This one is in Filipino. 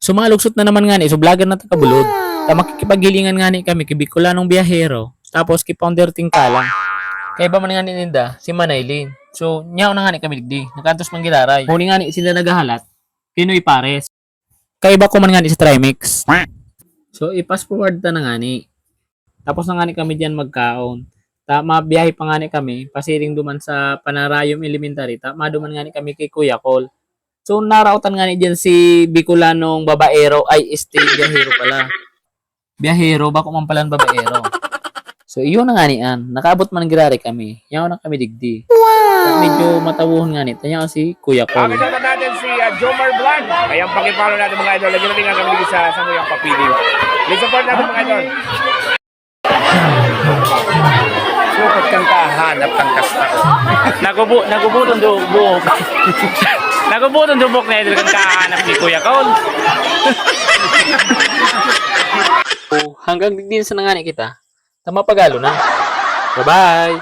So malugsot na naman nga ni, so vlogger na takabulod. Ta makikipaghilingan nga ni kami, kibikulanong biyahero. Tapos kipounder tingkala. Kaya ba man nga ni Ninda, si Manaylin. So, nyaw na nga ni kami digdi. Nakantos man gilaray. Huni nga ni sila nagahalat. Pinoy Pares. Kaya ba ko man nga ni sa Trimix. So, i-pass forward ta na nga ni. Tapos na nga ni kami diyan magkaon. Mabiyahe pa nga ni kami, pasiring duman sa Panarayom Elementary. Maduman nga ni kami kay Kuya Col. So, narautan nga ni diyan si Bicolanong babaero, ay biyahero pala. Biyahero, bako man pala babaero. So, iyon na nga ni An. Nakaabot man girari kami. Yaw na kami digdi. Wow! Medyo matawuhan nga ni. Tanyaw si Kuya Col. Kasama natin si Jomar Blanc. Ayan, pakiparo natin mga idol. Lagyan natin nga kami dito sa Samuyang Papili. Let's support natin mga idol. Sukot kang kahanap kang kastao. Nagubutong dubok. Nagubutong dubok na idol kang kahanap ni Kuya Col. Hanggang din sa nangani kita. Tama pagalo na. Bye-bye!